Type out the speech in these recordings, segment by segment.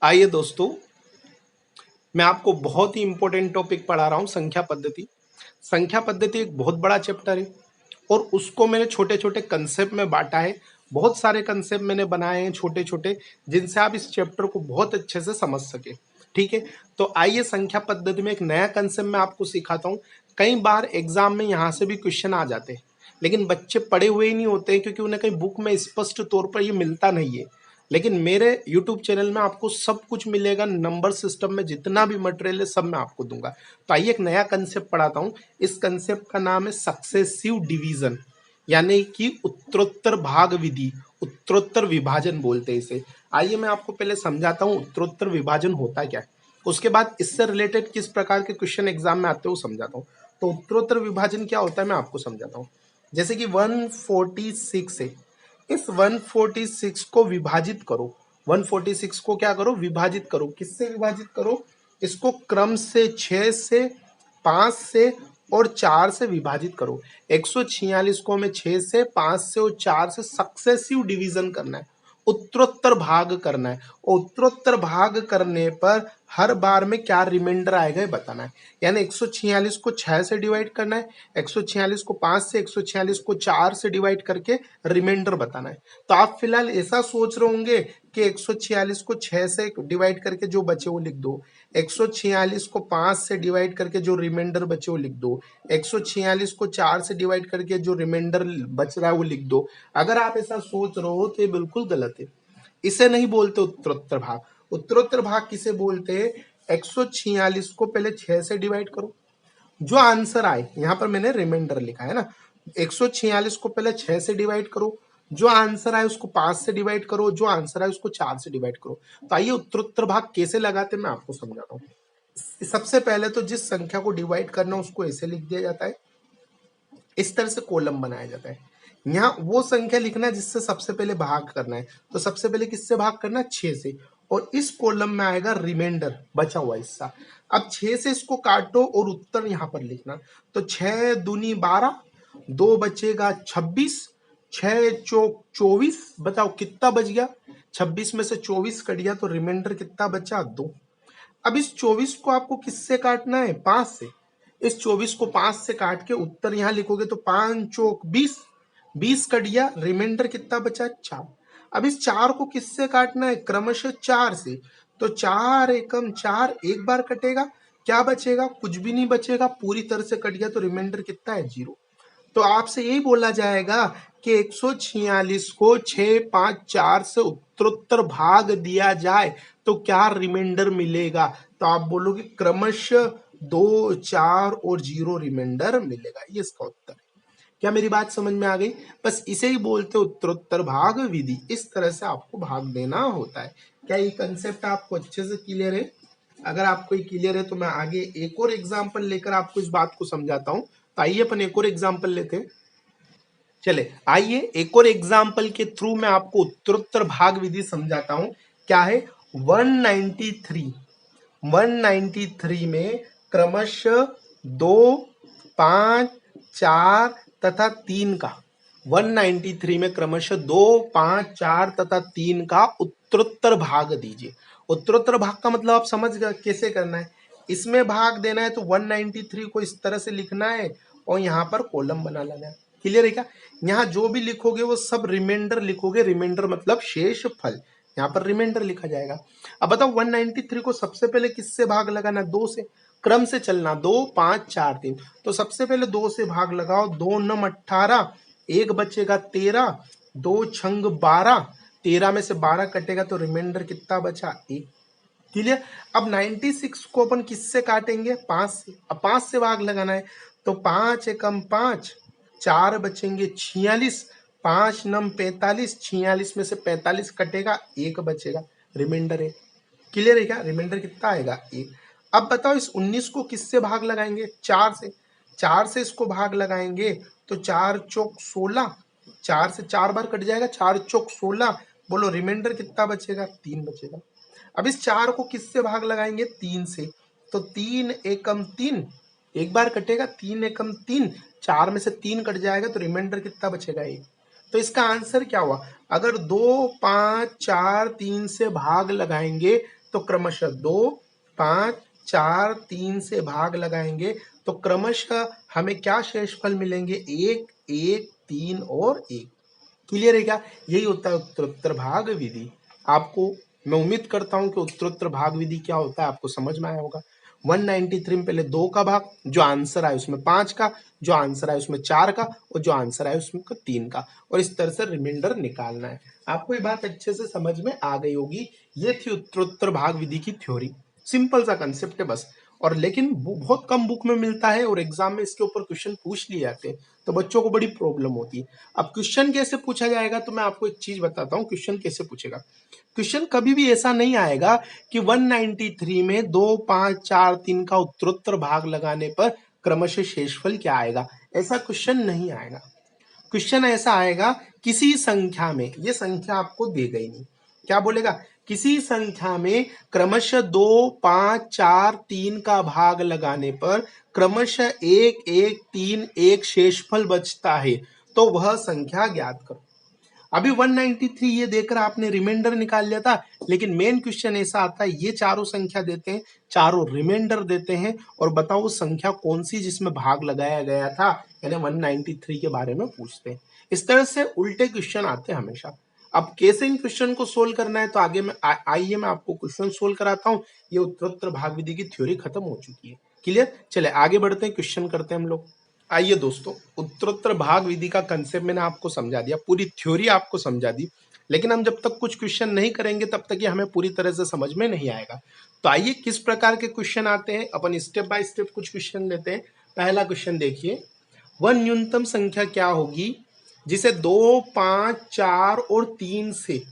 आइए दोस्तों, मैं आपको बहुत ही इंपॉर्टेंट टॉपिक पढ़ा रहा हूँ, संख्या पद्धति। संख्या पद्धति एक बहुत बड़ा चैप्टर है और उसको मैंने छोटे छोटे कंसेप्ट में बांटा है। बहुत सारे कंसेप्ट मैंने बनाए हैं छोटे छोटे, जिनसे आप इस चैप्टर को बहुत अच्छे से समझ सके। ठीक है, तो आइए संख्या पद्धति में एक नया कंसेप्ट मैं आपको सिखाता हूँ। कई बार एग्जाम में यहाँ से भी क्वेश्चन आ जाते हैं, लेकिन बच्चे पढ़े हुए ही नहीं होते हैं, क्योंकि उन्हें कहीं बुक में स्पष्ट तौर पर ये मिलता नहीं है। लेकिन मेरे YouTube चैनल में आपको सब कुछ मिलेगा। नंबर सिस्टम में जितना भी मटेरियल है सब मैं आपको दूंगा। तो आइए एक नया कंसेप्ट पढ़ाता हूँ। इस कंसेप्ट का नाम है सक्सेसिव डिवीजन, यानी कि उत्तरोत्तर भाग विधि, उत्तरोत्तर विभाजन बोलते हैं इसे। आइए मैं आपको पहले समझाता हूँ उत्तरोत्तर विभाजन होता क्या है, उसके बाद इससे रिलेटेड किस प्रकार के क्वेश्चन एग्जाम में आते हैं वो समझाता हूँ। तो उत्तरोत्तर विभाजन क्या होता है मैं आपको समझाता हूँ। जैसे कि 146 है, इस 146 को विभाजित करो। 146 को क्या करो, विभाजित करो। किससे विभाजित करो, इसको क्रम से 6 से, 5 से और 4 से विभाजित करो। 146 को हमें 6 से, 5 से और 4 से सक्सेसिव डिवीजन करना है, उत्तरोत्तर भाग करना है। और उत्तरोत्तर भाग करने पर हर बार में क्या रिमाइंडर आएगा ये बताना है। यानी 146 को 6 से डिवाइड करना है, 146 को 5 से, 146 को 4 से डिवाइड करके रिमाइंडर बताना है। तो आप फिलहाल ऐसा सोच रहे होंगे कि 146 को 6 से डिवाइड करके जो बचे वो लिख दो, 146 को 5 से डिवाइड करके जो रिमाइंडर बचे वो लिख दो, 146 को 4 से डिवाइड करके जो रिमाइंडर बच रहा है वो लिख दो। अगर आप ऐसा सोच रहे हो तो ये बिल्कुल गलत है। इसे नहीं बोलते उत्तरोत्तर भाग। उत्तरोत्तर भाग किसे बोलते हैं, 146 को पहले 6 से डिवाइड करो, जो आंसर आए, यहां पर मैंने रिमाइंडर लिखा है ना, 146 को पहले 6 से डिवाइड करो, जो आंसर आए उसको 5 से डिवाइड करो, जो आंसर आए उसको 4 से डिवाइड करो। तो आइए उत्तरोत्तर भाग कैसे लगाते मैं आपको समझाता हूँ। सबसे पहले तो जिस संख्या को डिवाइड करना उसको ऐसे लिख दिया जाता है, इस तरह से कॉलम बनाया जाता है। यहाँ वो संख्या लिखना है जिससे सबसे पहले भाग करना है। तो सबसे पहले किससे भाग करना है, 6 से, और इस कॉलम में आएगा रिमाइंडर, बचा हुआ हिस्सा। अब 6 से इसको काटो और उत्तर यहाँ पर लिखना। तो 6 दूनी 12, 2 बचेगा 26, 6 चौक 24, बताओ कितना बच गया, 26 में से 24 कट गया तो रिमाइंडर कितना बचा, 2। अब इस 24 को आपको किससे काटना है, 5 से। इस 24 को 5 से काट के उत्तर यहां लिखोगे तो 5 चौक 20, 20 कट गया, रिमाइंडर कितना बचा, 4। अब इस 4 को किससे काटना है, क्रमशः 4 से। तो 4 एकम 4 एक बार कटेगा, क्या बचेगा, कुछ भी नहीं बचेगा, पूरी तरह से कट गया तो रिमाइंडर कितना है, 0। तो आपसे यही बोला जाएगा कि 146 को 6, 5, 4 से उत्तरोत्तर भाग दिया जाए तो क्या रिमाइंडर मिलेगा। तो आप बोलोगे क्रमशः 2, 4 और 0 रिमाइंडर मिलेगा, ये इसका उत्तर है। क्या मेरी बात समझ में आ गई। बस इसे ही बोलते उत्तरोत्तर भाग विधि। इस तरह से आपको भाग देना होता है। क्या ये कंसेप्ट आपको अच्छे से क्लियर है। अगर आपको ये क्लियर है तो मैं आगे एक और एग्जाम्पल लेकर आपको इस बात को समझाता हूं। तो आइए अपन एक और एग्जाम्पल लेते हैं। चले आइए एक और एग्जाम्पल के थ्रू मैं आपको उत्तरोत्तर भाग विधि समझाता हूं। क्या है, 193, 193 में क्रमशः 2, 5, 4 तथा 3 का, 193 में क्रमशः 2, 5, 4 तथा 3 का उत्तरोत्तर भाग दीजिए। उत्तरोत्तर भाग का मतलब आप समझ गए कैसे करना है। इसमें भाग देना है तो 193 को इस तरह से लिखना है और यहाँ पर कॉलम बना लेना है। क्लियर है क्या। यहाँ जो भी लिखोगे वो सब रिमाइंडर लिखोगे, रिमाइंडर मतलब शेष फल, यहाँ पर रिमाइंडर लिखा जाएगा। अब बताओ 193 को सबसे पहले किससे भाग लगाना, 2 से। क्रम से चलना, 2, 5, 4, 3। तो सबसे पहले 2 से भाग लगाओ, 2 नम 18, एक बचेगा 13, 2 छंग 12, 13 में से 12 कटेगा तो रिमाइंडर कितना बचा, 1। क्लियर। अब 96 को अपन किससे काटेंगे, 5 से। अब 5 से भाग लगाना है तो 5 एकम 5, 4 बचेंगे 46, 5 नम 45, 46 में से 45 कटेगा, 1 बचेगा, रिमाइंडर है। क्लियर है क्या, रिमाइंडर कितना आएगा, 1। अब बताओ इस 19 को किससे भाग लगाएंगे, 4 से। 4 से इसको भाग लगाएंगे तो 4 चौक 16, 4 से 4 बार कट जाएगा, 4 चौक 16। बोलो रिमाइंडर कितना बचेगा, 3 बचेगा। अब इस 4 को किससे भाग लगाएंगे, 3 से। तो 3 एकम 3, एक बार कटेगा, 3 एकम 3, 4 में से 3 कट जाएगा तो रिमाइंडर कितना बचेगा, 1। तो इसका आंसर क्या हुआ, अगर 2, 5, 4, 3 से भाग लगाएंगे तो क्रमशः 2, 5, 4, 3 से भाग लगाएंगे तो क्रमशः हमें क्या शेषफल मिलेंगे? 1, 1, 3 और 1। क्लियर है क्या? यही होता है उत्तरोत्तर भाग विधि। आपको मैं उम्मीद करता हूं कि उत्तरोत्तर भाग विधि क्या होता है आपको समझ में आया होगा। 193 में पहले 2 का भाग, जो आंसर आए उसमें 5 का, जो आंसर आए उसमें 4 का और जो आंसर आए उसमें 3 का, और इस तरह से रिमाइंडर निकालना है। आपको ये बात अच्छे से समझ में आ गई होगी। ये थी उत्तरोत्तर भाग विधि की थ्योरी। सिंपल सा कंसेप्ट है बस, और लेकिन बहुत कम बुक में मिलता है और एग्जाम में इसके ऊपर क्वेश्चन पूछ लिए जाते हैं, तो बच्चों को बड़ी प्रॉब्लम होती है। अब क्वेश्चन कैसे पूछा जाएगा, तो मैं आपको एक चीज बताता हूँ क्वेश्चन कैसे पूछेगा। क्वेश्चन कभी भी ऐसा नहीं आएगा कि 193 में 2, 5, 4, 3 का उत्तरोत्तर भाग लगाने पर क्रमशः शेषफल क्या आएगा, ऐसा क्वेश्चन नहीं आएगा। क्वेश्चन ऐसा आएगा किसी संख्या में, ये संख्या आपको दे गई नहीं, क्या बोलेगा? किसी संख्या में क्रमशः 2, 5, 4, 3 का भाग लगाने पर क्रमशः 1, 1, 3, 1 शेषफल बचता है, तो वह संख्या ज्ञात करो। अभी 193 ये देकर आपने रिमाइंडर निकाल लिया था, लेकिन मेन क्वेश्चन ऐसा आता है, ये चारों संख्या देते हैं, चारों रिमाइंडर देते हैं, और बताओ वो संख्या कौन सी जिसमें भाग लगाया गया था, यानी 193 के बारे में पूछते हैं। इस तरह से उल्टे क्वेश्चन आते हैं हमेशा। अब कैसे इन क्वेश्चन को सोल्व करना है, तो आगे में आइए मैं आपको क्वेश्चन सोल्व कराता हूँ। ये उत्तरोत्तर भाग विधि की थ्योरी खत्म हो चुकी है। क्लियर? चले आगे बढ़ते हैं, क्वेश्चन करते हैं हम लोग। आइए दोस्तों, उत्तरोत्तर भाग विधि का कंसेप्ट मैंने आपको समझा दिया, पूरी थ्योरी आपको समझा दी, लेकिन हम जब तक कुछ क्वेश्चन नहीं करेंगे तब तक ये हमें पूरी तरह से समझ में नहीं आएगा। तो आइए किस प्रकार के क्वेश्चन आते हैं, अपन स्टेप बाय स्टेप कुछ क्वेश्चन लेते हैं। पहला क्वेश्चन देखिए, वह न्यूनतम संख्या क्या होगी जिसे 2, 5, 4 और 3 से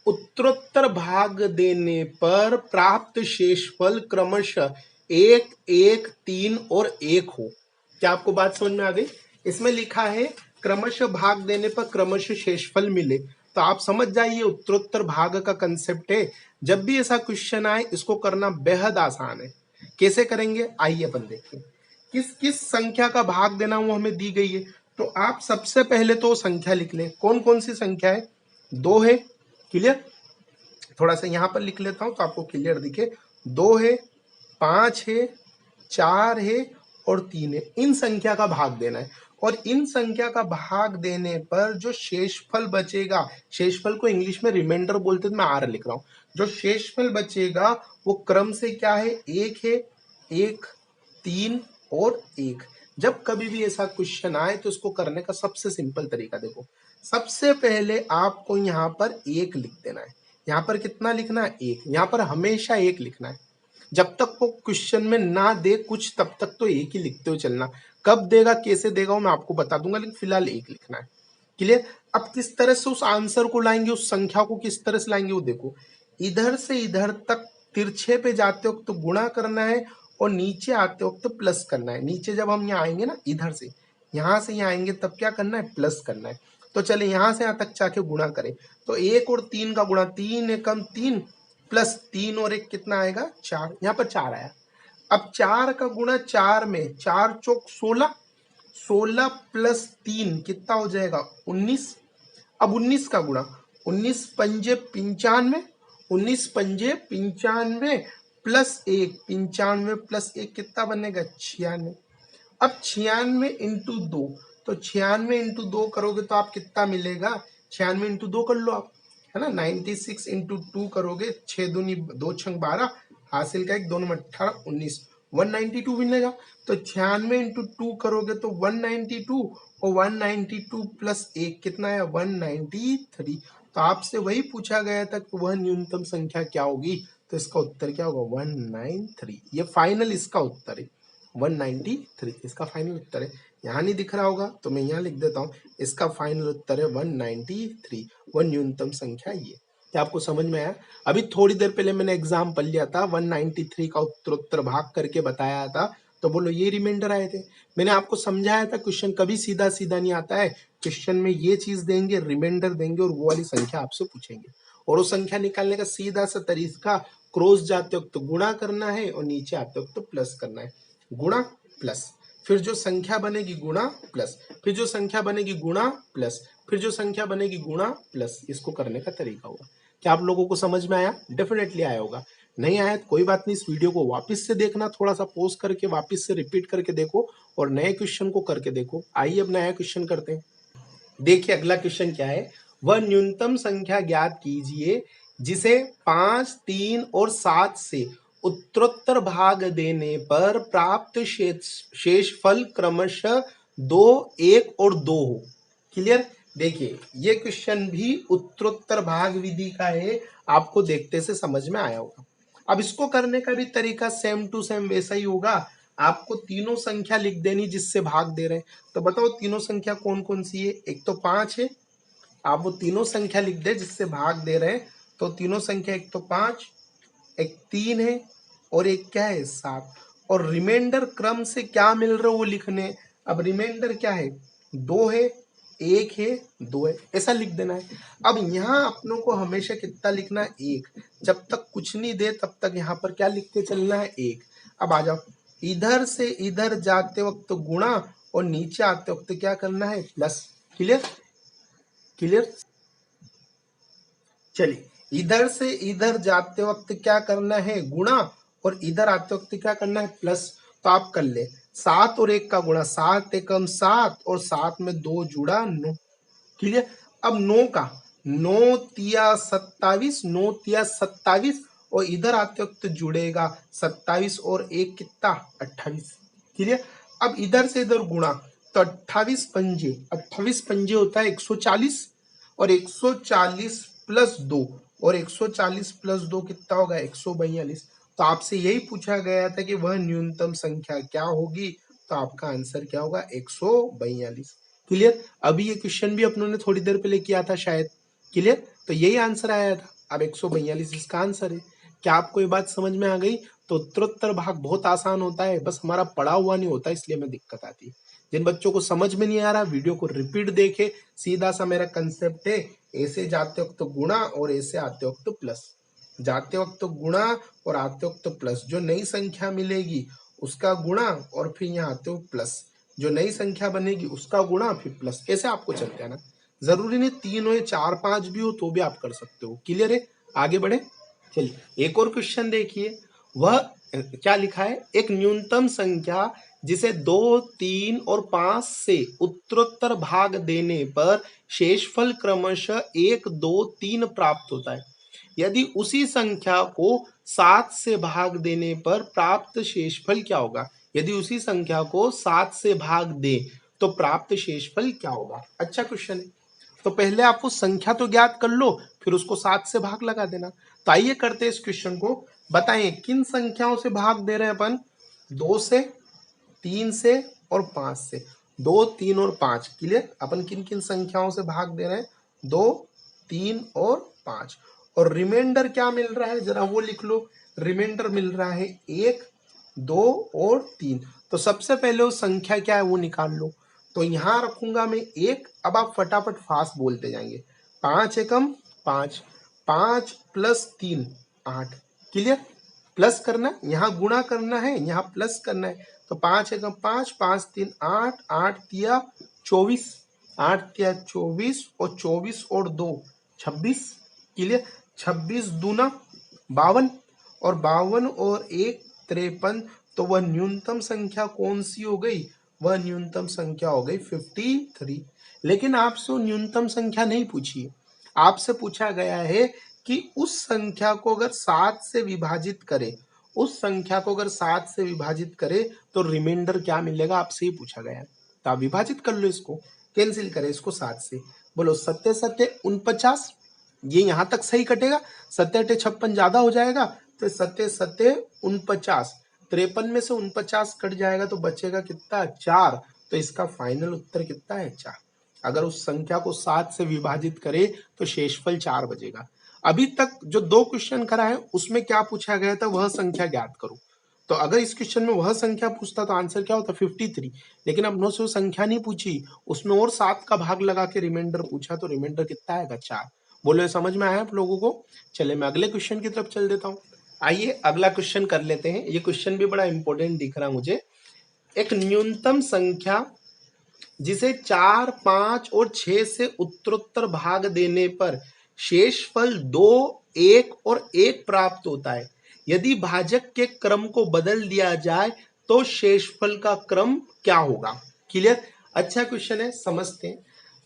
उत्तरोत्तर भाग देने पर प्राप्त शेषफल क्रमशः 1, 1, 3 और 1 हो। क्या आपको बात समझ में आ गई? इसमें लिखा है क्रमशः भाग देने पर क्रमशः शेषफल मिले, तो आप समझ जाइए उत्तरोत्तर भाग का कंसेप्ट है। जब भी ऐसा क्वेश्चन आए इसको करना बेहद आसान है। कैसे करेंगे आइए अपन देखिए। किस किस संख्या का भाग देना वो हमें दी गई है, तो आप सबसे पहले तो संख्या लिख लें। कौन कौन सी संख्या है? 2 है। क्लियर? थोड़ा सा यहां पर लिख लेता हूं तो आपको क्लियर दिखे। 2 है, 5 है, 4 है और 3 है। इन संख्या का भाग देना है, और इन संख्या का भाग देने पर जो शेषफल बचेगा, शेषफल को इंग्लिश में रिमाइंडर बोलते हैं, मैं आर लिख रहा हूं, जो शेषफल बचेगा वो क्रम से क्या है? 1 है, 1, 3 और 1। जब कभी भी ऐसा क्वेश्चन आए तो इसको करने का सबसे सिंपल तरीका देखो। सबसे पहले आपको यहाँ पर 1 लिख देना है। यहाँ पर कितना लिखना है? 1। यहाँ पर हमेशा 1 लिखना है। जब तक वो क्वेश्चन में ना दे कुछ तब तक तो 1 ही लिखते हुए चलना। कब देगा कैसे देगा वो मैं आपको बता दूंगा, लेकिन फिलहाल 1 लिखना है। क्लियर? अब किस तरह से उस आंसर को लाएंगे, उस संख्या को किस तरह से लाएंगे वो देखो। इधर से इधर तक तिरछे पे जाते वक्त तो गुणा करना है, और नीचे आते वक्त तो प्लस करना है। नीचे जब हम यहाँ आएंगे ना, इधर से यहाँ से यहाँ आएंगे तब क्या करना है? प्लस करना है। तो चले यहाँ से यहाँ तक जाके गुणा करें, तो 1 और 3 का गुणा, 3 एकम 3 प्लस 3 और 1 कितना आएगा? 4। यहाँ पर 4 आया। अब 4 का गुणा 4 में, 4 चौक 16, 16 प्लस 3 कितना हो जाएगा? 19। अब 19 का गुणा, 19 पंजे 95, 19 पंजे 95 प्लस 1, 95 प्लस 1 कितना बनेगा? 96। अब 96 इंटू 2, तो 96 इंटू 2 करोगे तो आप कितना मिलेगा? 96 इंटू 2 कर लो आप, है ना। 96 इंटू 2 करोगे, 6 दूनी 2 छंग 12, हासिल का 1, 2 में 18, 19, 192 मिलेगा। तो 96 इंटू 2 करोगे तो 192, और 192 प्लस 1 कितना है? 193। तो आपसे वही पूछा गया था कि वह न्यूनतम संख्या क्या होगी, तो इसका उत्तर क्या होगा? 193। ये फाइनल इसका उत्तर है 193, इसका फाइनल उत्तर है। यहाँ नहीं दिख रहा होगा तो मैं यहाँ लिख देता हूँ, इसका फाइनल उत्तर है 193। वह न्यूनतम संख्या ये। क्या आपको समझ में आया? अभी थोड़ी देर पहले मैंने एग्जाम पढ़ लिया था, 193 का उत्तरोत्तर भाग करके बताया था, तो बोलो ये रिमाइंडर आए थे। मैंने आपको समझाया था क्वेश्चन कभी सीधा सीधा नहीं आता है। क्वेश्चन में ये चीज देंगे, रिमाइंडर देंगे, और वो वाली संख्या आपसे पूछेंगे, और वो संख्या निकालने का सीधा सा तरीका, क्रॉस जाते वक्त तो गुणा करना है और नीचे आते वक्त तो प्लस करना है। गुणा प्लस, फिर जो संख्या बनेगी गुणा प्लस, फिर जो संख्या बनेगी गुणा प्लस, फिर जो संख्या बनेगी गुणा प्लस। इसको करने का तरीका हुआ। क्या आप लोगों को समझ में आया? डेफिनेटली आया होगा। नहीं आया तो कोई बात नहीं, इस वीडियो को वापस से देखना, थोड़ा सा पॉज करके वापस से रिपीट करके देखो और नए क्वेश्चन को करके देखो। आइए अब नया क्वेश्चन करते हैं। देखिए अगला क्वेश्चन क्या है, वह न्यूनतम संख्या ज्ञात कीजिए जिसे 5, 3 और 7 से उत्तरोत्तर भाग देने पर प्राप्त शेषफल क्रमशः 2, 1 और 2 हो। क्लियर? देखिए ये क्वेश्चन भी उत्तरोत्तर भाग विधि का है, आपको देखते से समझ में आया होगा। अब इसको करने का भी तरीका सेम टू सेम वैसा ही होगा। आपको तीनों संख्या लिख देनी जिससे भाग दे रहे हैं। तो बताओ तीनों संख्या कौन कौन सी है? एक तो 5 है, आप वो तीनों संख्या लिख दे जिससे भाग दे रहे हैं। तो तीनों संख्या एक तो 5, एक 3 है और एक क्या है 7। और रिमाइंडर क्रम से क्या मिल रहा है वो लिखने। अब रिमाइंडर क्या है? 2 है, 1 है, 2 है, ऐसा लिख देना है। अब यहाँ अपनों को हमेशा कितना लिखना है? 1। जब तक कुछ नहीं दे तब तक यहाँ पर क्या लिख के चलना है? 1। अब आ जाओ, इधर से इधर जाते वक्त गुणा और नीचे आते वक्त क्या करना है? प्लस। क्लियर? क्लियर? चलिए, इधर से इधर जाते वक्त क्या करना है? गुणा, और इधर आते वक्त क्या करना है? प्लस। तो आप कर ले 7 और 1 का गुणा, 7 एकम 7 और 7 में 2 जुड़ा 9। क्लियर? अब 9 का 9 तिया 27, 9 तिया 27 और इधर आते वक्त जुड़ेगा 27 और 1 कितना? 28। क्लियर? अब इधर से इधर गुणा, तो 28 पंजे होता है 140 और 140 प्लस 2 और 140 प्लस 2 कितना होगा? 142। तो आपसे यही पूछा गया था कि वह न्यूनतम संख्या क्या होगी, तो आपका आंसर क्या होगा? 142। क्लियर? अभी ये क्वेश्चन भी अपनों ने थोड़ी देर पहले किया था शायद। क्लियर? तो यही आंसर आया था। अब 142 इसका आंसर है। क्या आपको ये बात समझ में आ गई? तो उत्तरोत्तर भाग बहुत आसान होता है, बस हमारा पढ़ा हुआ नहीं होता इसलिए हमें दिक्कत आती है। जिन बच्चों को समझ में नहीं आ रहा वीडियो को रिपीट देखे। सीधा सा मेरा कंसेप्ट है, ऐसे जाते वक्त गुणा और ऐसे आते वक्त प्लस। जाते वक्त गुणा और आते वक्त प्लस। जो नई संख्या मिलेगी उसका गुणा और फिर यहाँ आते वक्त प्लस। जो नई संख्या बनेगी उसका गुणा फिर प्लस। ऐसे आपको चलते आना। जरूरी नहीं 3 हो, 4, 5 भी हो तो भी आप कर सकते हो। क्लियर है? आगे बढ़े। चलिए एक और क्वेश्चन देखिए। वह क्या लिखा है? एक न्यूनतम संख्या जिसे 2, 3 और 5 से उत्तरोत्तर भाग देने पर शेषफल क्रमशः 1, 2, 3 प्राप्त होता है। यदि उसी संख्या को 7 से भाग देने पर प्राप्त शेषफल क्या होगा? यदि उसी संख्या को 7 से भाग दे तो प्राप्त शेषफल क्या होगा? अच्छा क्वेश्चन है। तो पहले आप वो संख्या तो ज्ञात कर लो, फिर उसको 7 से भाग लगा देना। तो आइए करते हैं इस क्वेश्चन को। बताइए किन संख्याओं से भाग दे रहे हैं अपन? 2 से, 3 से और 5 से। 2, 3 और 5। क्लियर? अपन किन किन संख्याओं से भाग दे रहे हैं? 2, 3 और 5। और रिमाइंडर क्या मिल रहा है जरा वो लिख लो। रिमाइंडर मिल रहा है 1, 2 और 3। तो सबसे पहले वो संख्या क्या है वो निकाल लो। तो यहां रखूंगा मैं 1। अब आप फटाफट फास्ट बोलते जाएंगे। 5 एकम 5, 5 प्लस 3 8। क्लियर? प्लस करना, यहाँ गुणा करना है, यहाँ प्लस करना है। तो 5 एकम 5, 5 3 8, 8 तिया 24, 8 तिया 24 और 24 और 2 26। क्लियर? 26 दूना 52 और 52 और 1 53। तो वह न्यूनतम संख्या कौन सी हो गई? वह न्यूनतम संख्या हो गई 53। लेकिन आपसे वो न्यूनतम संख्या नहीं पूछी, आपसे पूछा गया है कि उस संख्या को अगर 7 से विभाजित करे, उस संख्या को अगर 7 से विभाजित करे तो रिमाइंडर क्या मिलेगा, आपसे ही पूछा गया है। तो आप विभाजित कर लो, इसको कैंसिल करें इसको 7 से। बोलो 7 7 49। ये यहां तक सही कटेगा। 7 8 56 ज्यादा हो जाएगा, तो 7 7 49। 53 में से 49 कट जाएगा तो बचेगा कितना? 4। तो इसका फाइनल उत्तर कितना है? 4। अगर उस संख्या को 7 से विभाजित करे तो शेषफल 4 बचेगा। अभी तक जो 2 क्वेश्चन करा है उसमें क्या पूछा गया था? वह संख्या ज्ञात करो। तो अगर इस क्वेश्चन में वह संख्या पूछता तो आंसर क्या होता? 53। लेकिन अपनों से वो संख्या नहीं पूछी, उसमें और 7 का भाग लगा के रिमाइंडर पूछा, तो रिमाइंडर कितना आएगा? 4। बोलो ये समझ में आया आप लोगों को? चले मैं अगले क्वेश्चन की तरफ चल देता हूं। आइए अगला क्वेश्चन कर लेते हैं। ये क्वेश्चन भी बड़ा इंपॉर्टेंट दिख रहा मुझे। एक न्यूनतम संख्या जिसे 4, 5 और 6 से उत्तरोत्तर भाग देने पर शेषफल 2, 1 और 1 प्राप्त होता है। यदि भाजक के क्रम को बदल दिया जाए तो शेषफल का क्रम क्या होगा? क्लियर? अच्छा क्वेश्चन है, समझते हैं।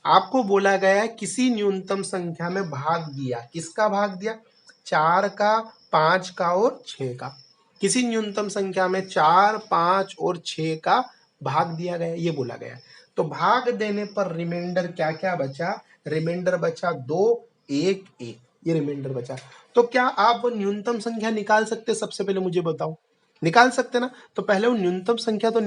आपको बोला गया है किसी न्यूनतम संख्या में भाग दिया। किसका भाग दिया? 4 का, 5 का और 6 का। किसी न्यूनतम संख्या में 4, 5 और 6 का भाग दिया गया, ये बोला गया। तो भाग देने पर रिमाइंडर क्या क्या बचा? रिमाइंडर बचा 2, 1, 1, ये रिमाइंडर बचा। तो क्या आप वो न्यूनतम संख्या निकाल सकते? सबसे पहले मुझे बताओ, निकाल सकते ना? तो पहले वो न्यूनतम संख्या तो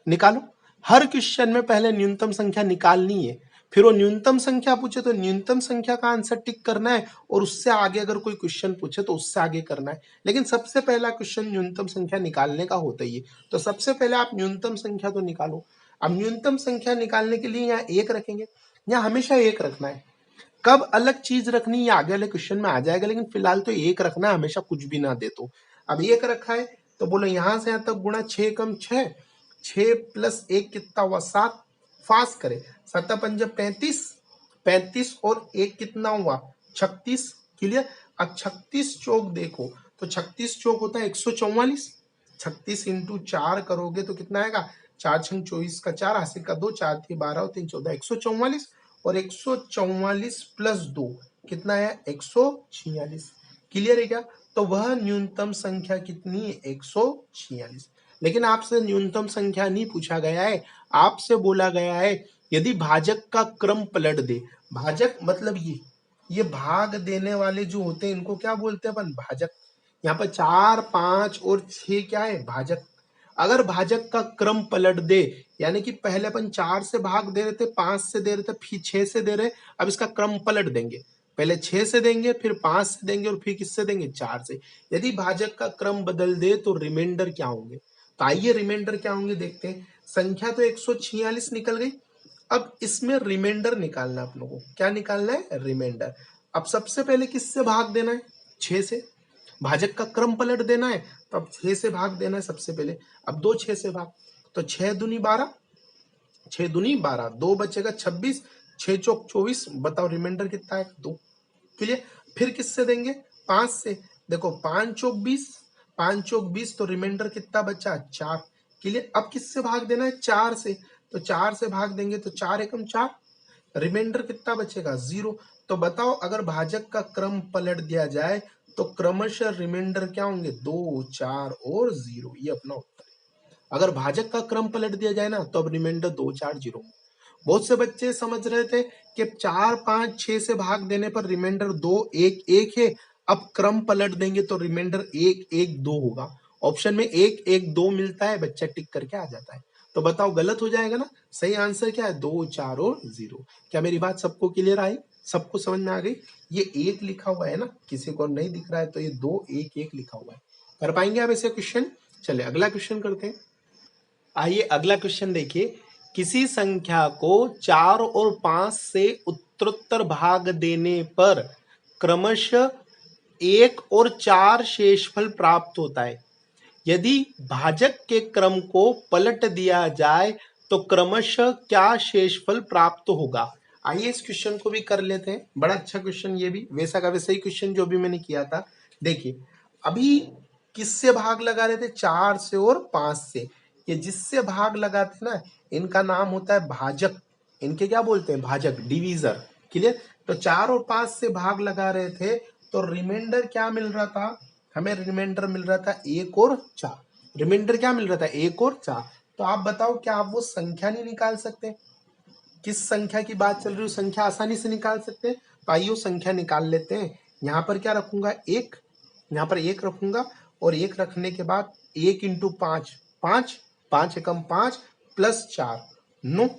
निकालो। हर क्वेश्चन में पहले न्यूनतम संख्या निकालनी है, फिर वो न्यूनतम संख्या पूछे तो न्यूनतम संख्या का आंसर टिक करना है, और उससे आगे अगर कोई क्वेश्चन पूछे तो उससे आगे करना है। लेकिन सबसे पहला क्वेश्चन न्यूनतम संख्या निकालने का होता ही है। तो सबसे पहले आप न्यूनतम संख्या तो निकालो। अब न्यूनतम संख्या निकालने के लिए यहाँ 1 रखेंगे, यहाँ हमेशा 1 रखना है। कब अलग चीज रखनी ये आगे वाले क्वेश्चन में आ जाएगा, लेकिन फिलहाल तो 1 रखना है, हमेशा कुछ भी ना दे। तो अब 1 रखा है तो बोलो यहां से यहां तक गुणा 6 कम 6, 6 प्लस 1 कितना हुआ? 7। फास्ट करे, 7 पंज 35, 35 और 1 कितना हुआ? 36। क्लियर? अब 36 चौक देखो तो 36 चौक होता है 144। 36 इंटू 4 करोगे तो कितना आएगा? 4 छंग 24 का 4, 80 का 2, 4 थी 12 और 3 14, 144। और 144 प्लस 2 कितना है? 146। क्लियर है क्या? तो वह न्यूनतम संख्या कितनी है? 146। लेकिन आपसे न्यूनतम संख्या नहीं पूछा गया है, आपसे बोला गया है यदि भाजक का क्रम पलट दे। भाजक मतलब ये भाग देने वाले जो होते हैं इनको क्या बोलते हैं अपन? भाजक। यहाँ पर 4, 5 और 6 क्या है? भाजक। अगर भाजक का क्रम पलट दे, यानी कि पहले अपन 4 से भाग दे रहे थे, 5 से दे रहे थे, फिर 6 से दे रहे, अब इसका क्रम पलट देंगे। पहले 6 से देंगे, फिर 5 से देंगे और फिर किससे देंगे? 4 से। यदि भाजक का क्रम बदल दे तो रिमाइंडर क्या होंगे? तो आइए रिमाइंडर क्या होंगे देखते हैं। संख्या तो 146 निकल गई, अब इसमें रिमाइंडर निकालना है आप लोगों को। क्या निकालना है? रिमाइंडर। अब सबसे पहले किससे भाग देना है? 6 से। भाजक का क्रम पलट देना है तो अब 6 से भाग देना है सबसे पहले। अब 2 6 से भाग, तो 6 दूनी 12, 6 दूनी 12, 2 बचेगा 26, 6 चौक 24। बताओ रिमाइंडर कितना है? 2। क्लियर? फिर किससे देंगे? 5 से। देखो 5 चौक 20, 5 चौक 20, तो रिमाइंडर कितना बचा? 4। क्लियर? अब किससे भाग देना है? 4 से। तो 4 से भाग देंगे तो 4 एकम 4, रिमाइंडर कितना बचेगा? 0। तो बताओ अगर भाजक का क्रम पलट दिया जाए तो क्रमशः रिमाइंडर क्या होंगे? 2, 4 और 0। ये अपना उत्तर है। अगर भाजक का क्रम पलट दिया जाए ना तो अब रिमाइंडर 2, 4, 0। बहुत से बच्चे समझ रहे थे कि 4, 5, 6 से भाग देने पर रिमाइंडर 2, 1, 1 है, अब क्रम पलट देंगे तो रिमाइंडर 1, 1, 2 होगा। ऑप्शन में 1, 1, 2 मिलता है, बच्चा टिक करके आ जाता है। तो बताओ गलत हो जाएगा ना? सही आंसर क्या है? 2, 4 और 0। क्या मेरी बात सबको क्लियर आई? सबको समझ में आ गई? ये 1 लिखा हुआ है ना, किसी को नहीं दिख रहा है तो ये 2, 1, 1 लिखा हुआ है। कर पाएंगे आप ऐसे क्वेश्चन? चले अगला क्वेश्चन करते हैं। आइए अगला क्वेश्चन देखिए। किसी संख्या को 4 और 5 से उत्तरोत्तर भाग देने पर क्रमशः 1 और 4 शेषफल प्राप्त होता है। यदि भाजक के क्रम को पलट दिया जाए तो क्रमशः क्या शेषफल प्राप्त होगा? आइए इस क्वेश्चन को भी कर लेते हैं। बड़ा अच्छा क्वेश्चन, ये भी वैसा का वैसा ही क्वेश्चन जो भी मैंने किया था। देखिए अभी किससे भाग लगा रहे थे? 4 से और 5 से। ये जिससे भाग लगाते ना इनका नाम होता है भाजक। इनके क्या बोलते हैं? भाजक, डिवीजर। क्लियर? तो 4 और 5 से भाग लगा रहे थे तो रिमाइंडर क्या मिल रहा था? हमें रिमाइंडर मिल रहा था 1 और 4। रिमाइंडर क्या मिल रहा था? 1 और 4। तो आप बताओ क्या आप वो संख्या नहीं निकाल सकते? किस संख्या की बात चल रही है? संख्या आसानी से निकाल सकते हैं। तो आइए संख्या निकाल लेते हैं। यहाँ पर क्या रखूंगा? 1। यहाँ पर 1 रखूंगा और 1 रखने के बाद 1 इंटू 5, 5, 5 एकम 5 प्लस 4, 9,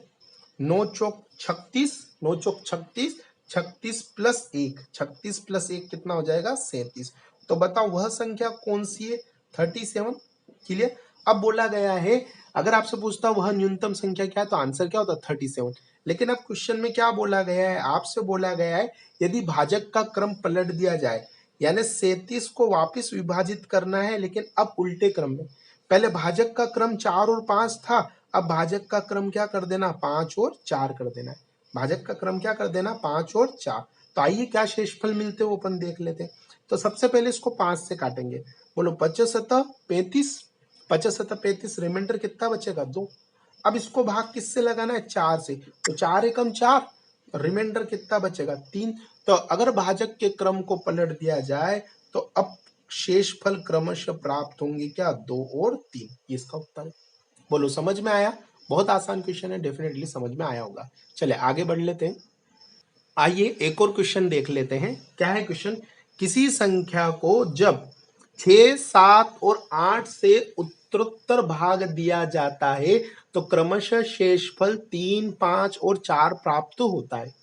9 चौक 36, 9 चौक 36, 36 प्लस 1, 36 प्लस 1 कितना हो जाएगा? 37। तो बताओ वह संख्या कौन सी है? 37। क्लियर? अब बोला गया है अगर आपसे पूछता वह न्यूनतम संख्या क्या है तो आंसर क्या होता? 37। लेकिन अब क्वेश्चन में क्या बोला गया है? आपसे बोला गया है यदि भाजक का क्रम पलट दिया जाए, यानी 37 को वापस विभाजित करना है, लेकिन अब उल्टे क्रम में। पहले भाजक का क्रम 4 और 5 था, अब भाजक का क्रम क्या कर देना? 5 और 4 कर देना है। भाजक का क्रम क्या कर देना? 5 और 4। तो आइए क्या शेषफल मिलते हैं वो अपन देख लेते हैं। तो सबसे पहले इसको 5 से काटेंगे। बोलो 55 35 रिमाइंडर कितना बचेगा 2। अब इसको भाग किससे लगाना है 4 से, तो 4 एकम 4, रिमाइंडर कितना बचेगा 3। तो अगर भाजक के क्रम को पलट दिया जाए तो अब शेषफल क्रमशः प्राप्त होंगे क्या 2 और 3। ये इसका उत्तर है। बोलो समझ में आया? बहुत आसान क्वेश्चन है, डेफिनेटली समझ में आया होगा। चले आगे बढ़ लेते हैं। आइए एक और क्वेश्चन देख लेते हैं। क्या है क्वेश्चन? किसी संख्या को जब 6, 7 और 8 से उत्तरोत्तर भाग दिया जाता है तो क्रमशः शेषफल 3, 5 और 4 प्राप्त होता है।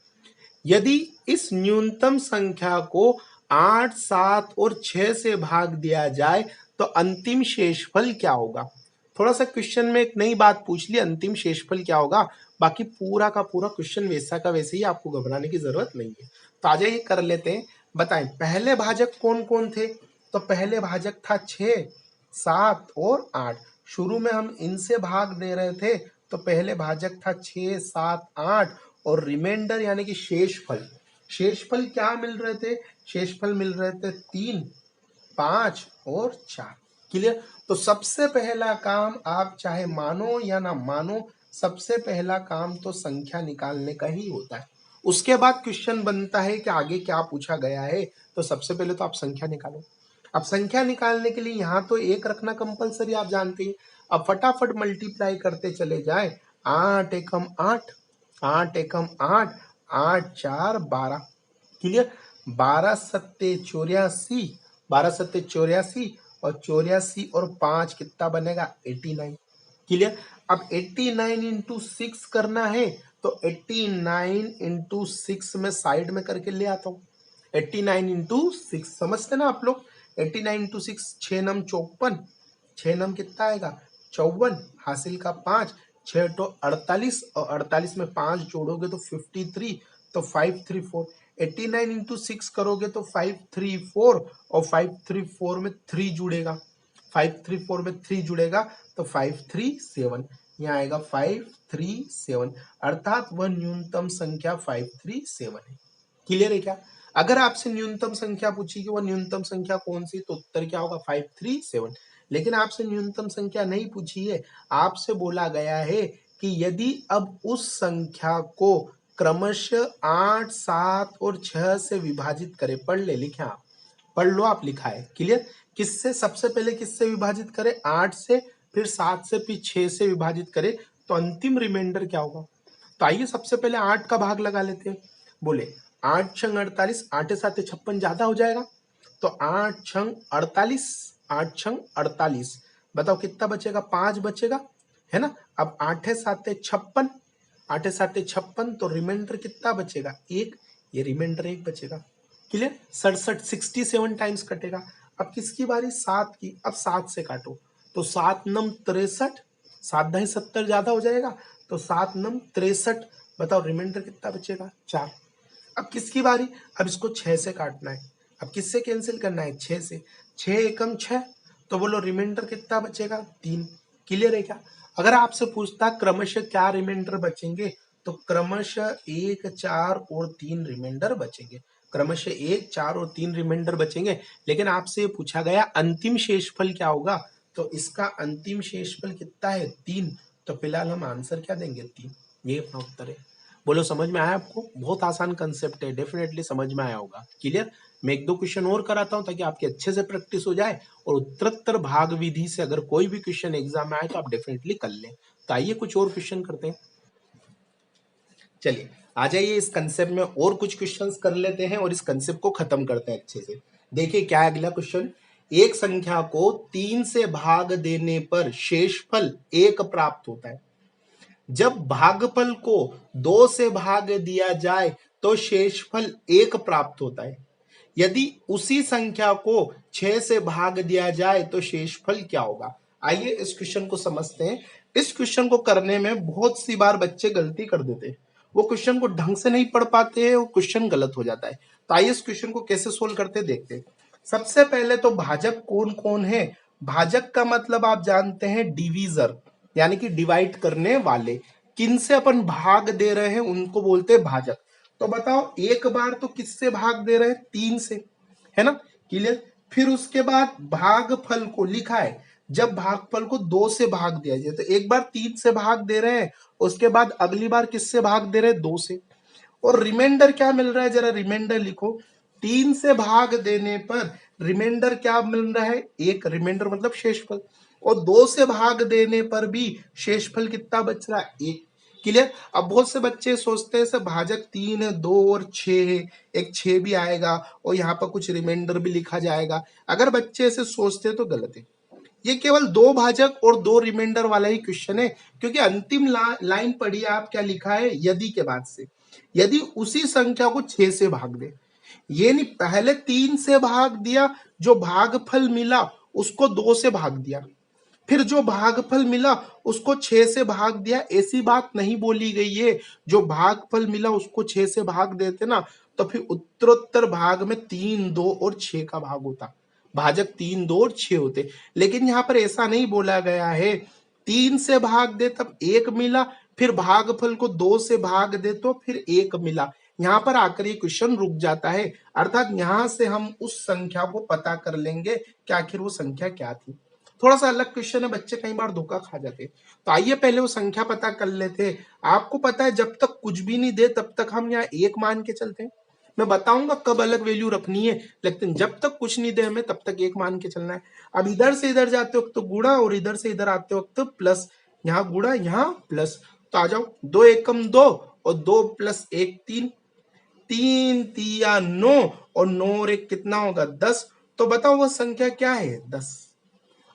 यदि इस न्यूनतम संख्या को 8, 7 और 6 से भाग दिया जाए तो अंतिम शेषफल क्या होगा? थोड़ा सा क्वेश्चन में एक नई बात पूछ ली, अंतिम शेषफल क्या होगा। बाकी पूरा का पूरा क्वेश्चन वैसा का वैसे ही, आपको घबराने की जरूरत नहीं है। तो आज ये कर लेते हैं। बताएं पहले भाजक कौन कौन थे? तो पहले भाजक था 6, 7 और 8। शुरू में हम इनसे भाग दे रहे थे तो पहले भाजक था 6, 7, 8 और रिमाइंडर यानी कि शेषफल। शेषफल क्या मिल रहे थे? शेषफल मिल रहे थे 3, 5 और 4। क्लियर? तो सबसे पहला काम, आप चाहे मानो या ना मानो, सबसे पहला काम तो संख्या निकालने का ही होता है। उसके बाद क्वेश्चन बनता है कि आगे क्या पूछा गया है। तो सबसे पहले तो आप संख्या निकालो। अब संख्या निकालने के लिए यहाँ तो 1 रखना कंपलसरी, आप जानते हैं। अब फटाफट मल्टीप्लाई करते चले जाए। 8 एकम 8, 8 एकम 8, 8 4 12। क्लियर? 12 सत्ते 84, 12 सत्ते 84 और 84 और 5 कितना बनेगा 89। क्लियर? अब 89 इंटू 6 करना है तो 89 इंटू 6 में साइड में करके ले आता हूँ। 89 इंटू 6 समझते ना आप लोग? 89 इंटू 6, 6 नम 54, 6 नम कितना आएगा 54, हासिल का 5, 6 तो 48 और 48 में 5 जोड़ोगे तो 53, तो 534। 89 इंटू 6 करोगे तो 534 और 534 में 3 जुड़ेगा, 534 में 3 जुड़ेगा तो 537। यहाँ आएगा 537, अर्थात वह न्यूनतम संख्या 537 है। क्लियर है क्या? अगर आपसे न्यूनतम संख्या पूछी कि वह न्यूनतम संख्या कौन सी, तो उत्तर क्या होगा 537। लेकिन आपसे न्यूनतम संख्या नहीं पूछी है, आपसे बोला गया है कि यदि अब उस संख्या को क्रमशः 8, 7 और 6 से विभाजित करें। पढ़ ले, लिखे आप, पढ़ लो, आप लिखा है। क्लियर? किससे? सबसे पहले किससे विभाजित करें? 8 से, फिर 7 से, फिर 6 से विभाजित करें तो अंतिम रिमाइंडर क्या होगा। तो आइए सबसे पहले 8 का भाग लगा लेते हैं। बोले 8 छंग 48, 8 7 56 ज्यादा हो जाएगा तो 8 छंग 48, 8 छंग 48। बताओ कितना बचेगा? 5 बचेगा, है ना। अब 8 7 56, 8 7 56 तो रिमाइंडर कितना बचेगा 1, ये रिमाइंडर 1 बचेगा। क्लियर? 67 67 टाइम्स कटेगा। अब किसकी बारी? 7 की। अब 7 से काटो तो 7 नम 63, 7 दही 70 ज्यादा हो जाएगा तो 7 नम 63। बताओ रिमाइंडर कितना बचेगा 4। अब किसकी बारी? अब इसको 6 से काटना है। अब किससे कैंसिल करना है? 6 से। 6 एकम 6, तो बोलो रिमाइंडर कितना बचेगा 3। क्लियर है क्या? अगर आपसे पूछता क्रमशः क्या रिमाइंडर बचेंगे तो क्रमशः 1, 4 और 3 रिमाइंडर बचेंगे। क्रमशः 1, 4 और 3 रिमाइंडर बचेंगे। लेकिन आपसे पूछा गया अंतिम शेषफल क्या होगा, तो इसका अंतिम शेषफल कितना है 3। तो फिलहाल हम आंसर क्या देंगे 3। ये अपना उत्तर है। बोलो समझ में आया आपको? बहुत आसान कंसेप्ट है, डेफिनेटली समझ में आया होगा। क्लियर? मैं एक दो क्वेश्चन और कराता हूं ताकि आपकी अच्छे से प्रैक्टिस हो जाए और उत्तरोत्तर भाग विधि से अगर कोई भी क्वेश्चन एग्जाम में आए तो आप डेफिनेटली कर लें। तो आइए कुछ और क्वेश्चन करते हैं। चलिए आ जाइए, इस कंसेप्ट में और कुछ क्वेश्चंस कर लेते हैं और इस कंसेप्ट को खत्म करते हैं अच्छे से। देखिए क्या है अगला क्वेश्चन। एक संख्या को 3 से भाग देने पर शेषफल 1 प्राप्त होता है। जब भागफल को 2 से भाग दिया जाए तो शेषफल 1 प्राप्त होता है। यदि उसी संख्या को 6 से भाग दिया जाए तो शेषफल क्या होगा। आइए इस क्वेश्चन को समझते हैं। इस क्वेश्चन को करने में बहुत सी बार बच्चे गलती कर देते हैं, वो क्वेश्चन को ढंग से नहीं पढ़ पाते हैं, वो क्वेश्चन गलत हो जाता है। तो आइए इस क्वेश्चन को कैसे सोल्व करते देखते हैं। सबसे पहले तो भाजक कौन कौन है। भाजक का मतलब आप जानते हैं डिवीजर, यानी कि डिवाइड करने वाले। किन से अपन भाग दे रहे हैं उनको बोलते हैं भाजक। तो बताओ एक बार तो किससे भाग दे रहे हैं, 3 से, है ना, क्लियर। फिर उसके बाद भागफल को लिखा है, जब भागफल को 2 से भाग दिया जाए तो एक बार 3 से भाग दे रहे हैं, उसके बाद अगली बार किससे भाग दे रहे हैं, 2 से। और रिमाइंडर क्या मिल रहा है, जरा रिमाइंडर लिखो। 3 से भाग देने पर रिमाइंडर क्या मिल रहा है, 1, रिमाइंडर मतलब शेषफल। और 2 से भाग देने पर भी शेषफल कितना बच रहा है, 1। क्लियर। अब बहुत से बच्चे सोचते हैं सर भाजक 3 है, 2 और 6 है, एक 6 भी आएगा और यहाँ पर कुछ रिमाइंडर भी लिखा जाएगा। अगर बच्चे ऐसे सोचते हैं तो गलत है। ये केवल 2 भाजक और 2 रिमाइंडर वाला ही क्वेश्चन है, क्योंकि अंतिम लाइन पढ़िए आप, क्या लिखा है, यदि के बाद से, यदि उसी संख्या को 6 से भाग दे। ये नहीं पहले 3 से भाग दिया, जो भागफल मिला उसको 2 से भाग दिया, फिर जो भागफल मिला उसको 6 से भाग दिया, ऐसी बात नहीं बोली गई है। जो भागफल मिला उसको 6 से भाग देते ना, तो फिर उत्तरोत्तर भाग में 3, 2 और 6 का भाग होता, भाजक 3, 2 और 6 होते। लेकिन यहाँ पर ऐसा नहीं बोला गया है, 3 से भाग दे तब 1 मिला, फिर भागफल को 2 से भाग दे तो फिर 1 मिला। यहाँ पर आकर ये क्वेश्चन रुक जाता है, अर्थात यहाँ से हम उस संख्या को पता कर लेंगे कि आखिर वो संख्या क्या थी। थोड़ा सा अलग क्वेश्चन है, बच्चे कई बार धोखा खा जाते। तो आइए पहले वो संख्या पता कर लेते हैं। आपको पता है जब तक कुछ भी नहीं दे तब तक हम यहाँ 1 मान के चलते हैं। मैं बताऊंगा कब अलग वैल्यू रखनी है, लेकिन जब तक कुछ नहीं दे हमें तब तक 1 मान के चलना है। अब इधर से इधर जाते वक्त तो गुणा और इधर से इधर आते वक्त प्लस, यहाँ गुणा यहाँ प्लस। तो आ जाओ, 2 एकम 2 और 2 प्लस 1 3, 3 तिया 9 और 9 और 1 कितना होगा, 10। तो बताओ वह संख्या क्या है, 10।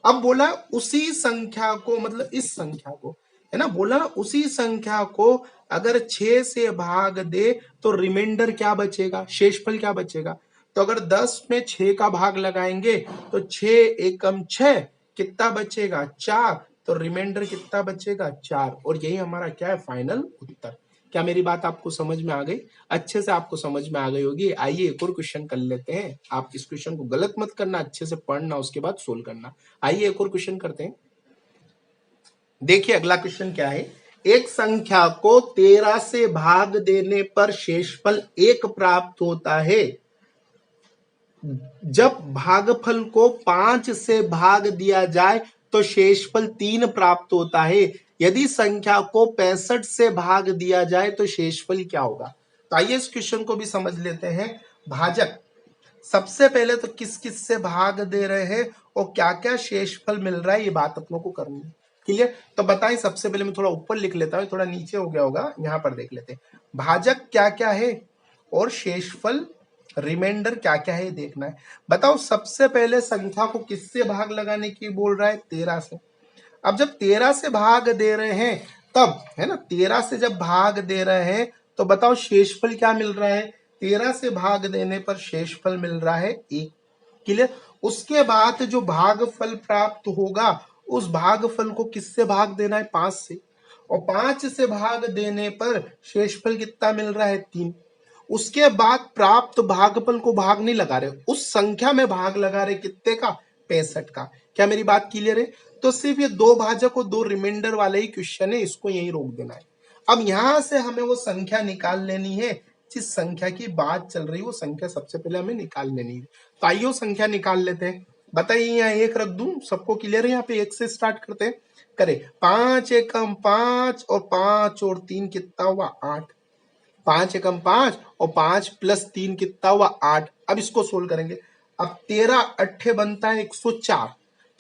अब बोला उसी संख्या को, मतलब इस संख्या को, है ना, बोला ना उसी संख्या को अगर 6 से भाग दे तो रिमाइंडर क्या बचेगा, शेषफल क्या बचेगा। तो अगर 10 में 6 का भाग लगाएंगे तो 6 एकम 6 कितना बचेगा, 4। तो रिमाइंडर कितना बचेगा, 4। और यही हमारा क्या है, फाइनल उत्तर। क्या मेरी बात आपको समझ में आ गई, अच्छे से आपको समझ में आ गई होगी। आइए एक और क्वेश्चन कर लेते हैं। आप इस क्वेश्चन को गलत मत करना, अच्छे से पढ़ना, उसके बाद सोल्व करना। आइए एक और क्वेश्चन करते हैं। देखिए अगला क्वेश्चन क्या है, एक संख्या को 13 से भाग देने पर शेषफल 1 प्राप्त होता है, जब भागफल को 5 से भाग दिया जाए तो शेषफल 3 प्राप्त होता है, यदि संख्या को 65 से भाग दिया जाए तो शेषफल क्या होगा। तो आइए इस क्वेश्चन को भी समझ लेते हैं। भाजक सबसे पहले तो किस किस से भाग दे रहे हैं और क्या क्या शेषफल मिल रहा है, ये बात अपनों को करनी है। क्लियर। तो बताएं, सबसे पहले मैं थोड़ा ऊपर लिख लेता हूं, थोड़ा नीचे हो गया होगा, यहां पर देख लेते हैं भाजक क्या क्या है और शेषफल रिमाइंडर क्या क्या है, ये देखना है। बताओ सबसे पहले संख्या को किससे भाग लगाने की बोल रहा है, 13 से। अब जब 13 से भाग दे रहे हैं तब, है ना, 13 से जब भाग दे रहे हैं तो बताओ शेषफल क्या मिल रहा है, 13 से भाग देने पर शेषफल मिल रहा है 1। क्लियर। उसके बाद जो भागफल प्राप्त होगा उस भागफल को किससे भाग देना है, 5 से। और 5 से भाग देने पर शेषफल कितना मिल रहा है, 3। उसके बाद प्राप्त भागफल को भाग नहीं लगा रहे, उस संख्या में भाग लगा रहे, कितने का, 65 का। क्या मेरी बात क्लियर है। तो सिर्फ ये 2 भाजक और 2 रिमाइंडर वाला ही क्वेश्चन है, इसको यहीं रोक देना है। अब यहां से हमें वो संख्या निकाल लेनी है जिस संख्या की बात चल रही है, वो संख्या सबसे पहले हमें निकाल लेनी है। तो आइए संख्या निकाल लेते हैं। बताइए यहाँ 1 रख दूं, सबको क्लियर है, यहाँ पे 1 से स्टार्ट करते हैं। करे 5 एकम 5 और 5 और 3 कितना हुआ, 8। 5 एकम 5 और 5 प्लस 3 कितना हुआ, 8। अब इसको सोल्व करेंगे। अब 13 अट्ठे बनता है 104।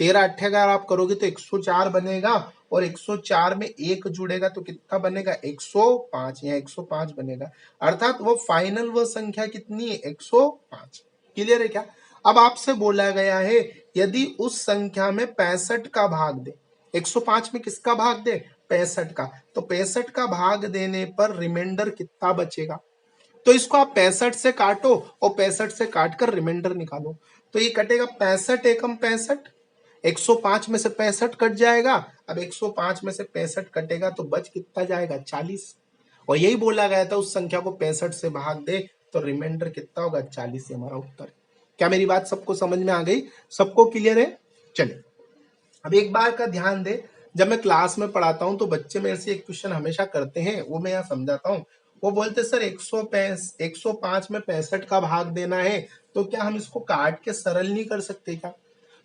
13 अट्ठे अगर आप करोगे तो 104 बनेगा, और 104 में 1 जुड़ेगा तो कितना बनेगा, 105। यहाँ 105 बनेगा, अर्थात वो फाइनल वो संख्या कितनी है, 105। क्लियर है क्या। अब आपसे बोला गया है यदि उस संख्या में 65 का भाग दे, 105 में किसका भाग दे, 65 का, तो 65 का भाग देने पर रिमाइंडर कितना बचेगा। तो इसको आप 65 से काटो और 65 से काटकर रिमाइंडर निकालो। तो ये कटेगा 65 एकम 65, 105 में से 65 कट जाएगा। अब 105 में से 65 कटेगा तो बच कितना जाएगा, 40। और यही बोला गया था उस संख्या को 65 से भाग दे तो रिमाइंडर कितना होगा, 40। हमारा उत्तर। क्या मेरी बात सबको समझ में आ गई, सबको क्लियर है। चलिए अब एक बार का ध्यान दे, जब मैं क्लास में पढ़ाता हूं तो बच्चे मेरे से एक क्वेश्चन हमेशा करते हैं, वो मैं यहाँ समझाता हूँ। वो बोलते सर 105 में 65 का भाग देना है, तो क्या हम इसको काट के सरल नहीं कर सकते क्या?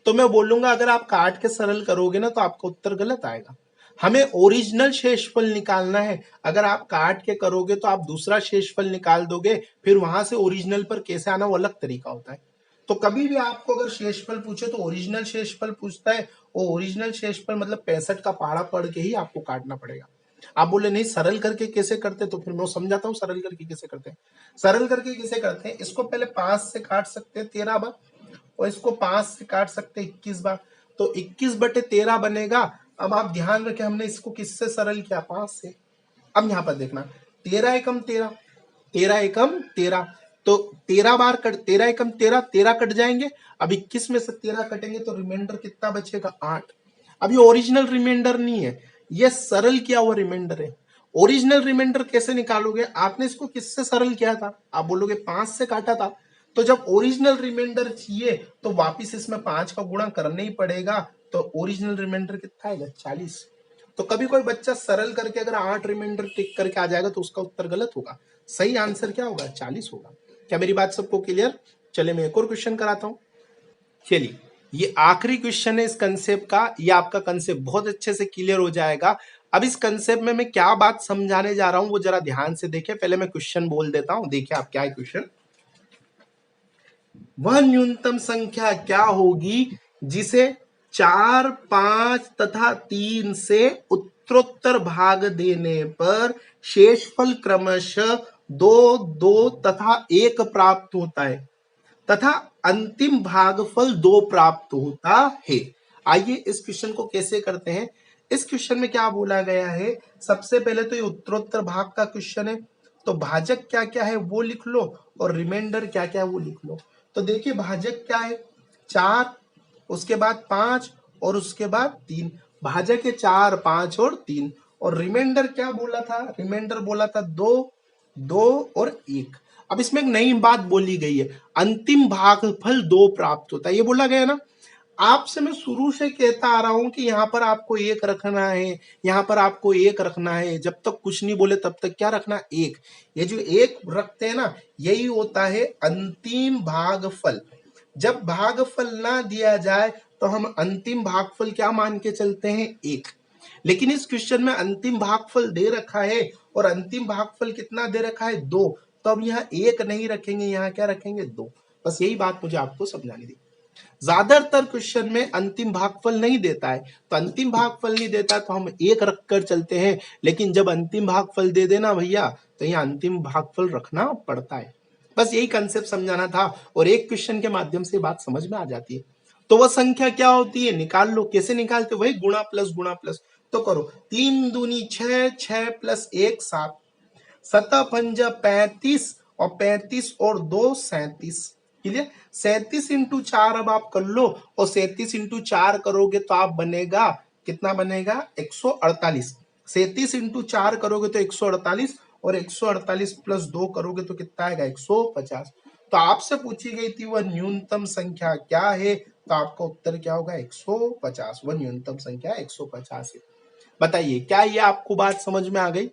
तो मैं बोलूंगा अगर आप काट के सरल करोगे ना तो आपका उत्तर गलत आएगा। हमें ओरिजिनल शेषफल निकालना है। अगर आप काट के करोगे तो आप दूसरा शेषफल निकाल दोगे, फिर वहां से ओरिजिनल पर कैसे आना वो अलग तरीका होता है। तो कभी भी आपको अगर शेषफल पूछे तो ओरिजिनल शेषफल पूछता है, वो ओरिजिनल शेषफल मतलब 65 का पहाड़ा पढ़ के ही आपको काटना पड़ेगा। आप बोले नहीं सरल करके कैसे करते, तो फिर मैं समझाता हूँ सरल करके कैसे करते हैं। सरल करके कैसे करते हैं, इसको पहले 5 से काट सकते हैं 13 बार, और इसको 5 से काट सकते हैं 21 बार, तो 21/13 बनेगा। अब आप ध्यान रखें हमने इसको किससे सरल किया, 5 से। अब यहां पर देखना 13 एकम 13, 13 एकम 13, तो 13 बार कट 13 एकम 13, 13 कट जाएंगे। अब 21 में से 13 कटेंगे तो रिमाइंडर कितना बचेगा, 8। अब ये ओरिजिनल रिमाइंडर नहीं है, ये सरल किया हुआ रिमाइंडर है। ओरिजिनल रिमाइंडर कैसे निकालोगे, आपने इसको किससे सरल किया था, आप बोलोगे 5 से काटा था। तो जब ओरिजिनल रिमाइंडर चाहिए तो वापिस इसमें 5 का गुणा करना ही पड़ेगा, तो ओरिजिनल रिमाइंडर कितना आएगा, 40। तो कभी कोई बच्चा सरल करके अगर 8 रिमाइंडर टिक करके आ जाएगा तो उसका उत्तर गलत होगा। सही आंसर क्या होगा, 40 होगा। क्या मेरी बात सबको क्लियर? चले मैं एक और क्वेश्चन कराता हूं। चलिए ये आखिरी क्वेश्चन है इस कंसेप्ट का, ये आपका कंसेप्ट बहुत अच्छे से क्लियर हो जाएगा। अब इस कंसेप्ट में मैं क्या बात समझाने जा रहा हूं वो जरा ध्यान से देखें। पहले मैं क्वेश्चन बोल देता हूं, देखिए आप क्या है क्वेश्चन। वह न्यूनतम संख्या क्या होगी जिसे 4, 5 तथा 3 से उत्तरोत्तर भाग देने पर शेषफल क्रमशः 2, 2 तथा 1 प्राप्त होता है तथा अंतिम भागफल 2 प्राप्त होता है। आइए इस क्वेश्चन को कैसे करते हैं। इस क्वेश्चन में क्या बोला गया है, सबसे पहले तो ये उत्तरोत्तर भाग का क्वेश्चन है, तो भाजक क्या क्या है वो लिख लो और रिमाइंडर क्या क्या है वो लिख लो। तो देखिए भाजक क्या है, 4, उसके बाद 5 और उसके बाद 3। भाजक है 4, 5 और 3। और रिमाइंडर क्या बोला था, रिमाइंडर बोला था 2, 2 और 1। अब इसमें एक नई बात बोली गई है, अंतिम भागफल 2 प्राप्त होता है, ये बोला गया ना। आपसे मैं शुरू से कहता आ रहा हूं कि यहां पर आपको 1 रखना है, यहां पर आपको 1 रखना है। जब तक कुछ नहीं बोले तब तक क्या रखना, 1। ये जो 1 रखते हैं ना, यही होता है अंतिम भागफल। जब भागफल ना दिया जाए तो हम अंतिम भागफल क्या मान के चलते हैं, 1। लेकिन इस क्वेश्चन में अंतिम भागफल दे रखा है और अंतिम भागफल कितना दे रखा है, 2। तो अब यहाँ 1 नहीं रखेंगे, यहाँ क्या रखेंगे, 2। बस यही बात मुझे आपको समझानी थी। ज्यादातर क्वेश्चन में अंतिम भागफल नहीं देता है, तो अंतिम भागफल नहीं देता तो हम 1 रखकर चलते हैं। लेकिन जब अंतिम भागफल दे देना भैया तो यहाँ अंतिम भागफल रखना पड़ता है। बस यही कंसेप्ट समझाना था और एक क्वेश्चन के माध्यम से बात समझ में आ जाती है। तो वह संख्या क्या होती है, निकाल लो। कैसे निकालते, वही गुणा प्लस गुणा प्लस। तो करो 3 दूनी 6, 6 प्लस 1 7, 7 पंजा 35 और 35 और 2 37। क्लियर, 37 इंटू 4 अब आप कर लो, और 37 इंटू 4 करोगे तो आप बनेगा कितना, बनेगा 148। 37 इंटू 4 करोगे तो 148, और 148 प्लस 2 करोगे तो कितना आएगा, 150। तो आपसे पूछी गई थी वह न्यूनतम संख्या क्या है, तो आपका उत्तर क्या होगा, 150। वह न्यूनतम संख्या 150 है। बताइए क्या ये आपको बात समझ में आ गई?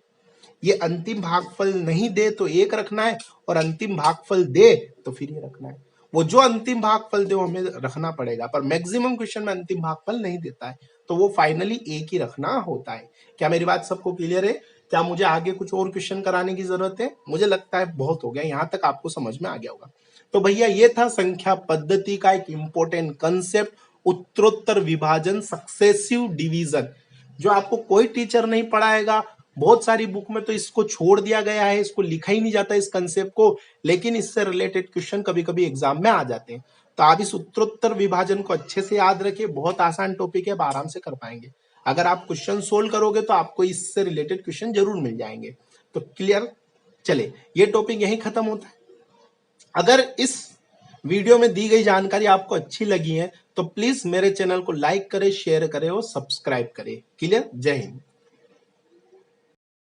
ये अंतिम भागफल नहीं दे तो 1 रखना है, और अंतिम भागफल दे तो फिर ये रखना है। वो जो अंतिम भागफल दे वो हमें रखना पड़ेगा, पर मैक्सिमम क्वेश्चन में अंतिम भागफल नहीं देता है, तो वो फाइनली 1 ही रखना होता है। क्या मेरी बात सबको क्लियर है? क्या मुझे आगे कुछ और क्वेश्चन कराने की जरूरत है? मुझे लगता है बहुत हो गया, यहां तक आपको समझ में आ गया होगा। तो भैया ये था संख्या पद्धति का एक इंपॉर्टेंट कंसेप्ट, उत्तरोत्तर विभाजन, सक्सेसिव डिवीजन, जो आपको कोई टीचर नहीं पढ़ाएगा। बहुत सारी बुक में तो इसको छोड़ दिया गया है, इसको लिखा ही नहीं जाता इस कंसेप्ट को, लेकिन इससे रिलेटेड क्वेश्चन कभी कभी एग्जाम में आ जाते हैं। तो आप इस उत्तरोत्तर विभाजन को अच्छे से याद रखिए, बहुत आसान टॉपिक है, आप आराम से कर पाएंगे। अगर आप क्वेश्चन सोल्व करोगे तो आपको इससे रिलेटेड क्वेश्चन जरूर मिल जाएंगे। तो क्लियर, चले ये टॉपिक यहीं खत्म होता है। अगर इस वीडियो में दी गई जानकारी आपको अच्छी लगी है तो प्लीज मेरे चैनल को लाइक करें, शेयर करें और सब्सक्राइब करें। क्लियर, जय हिंद।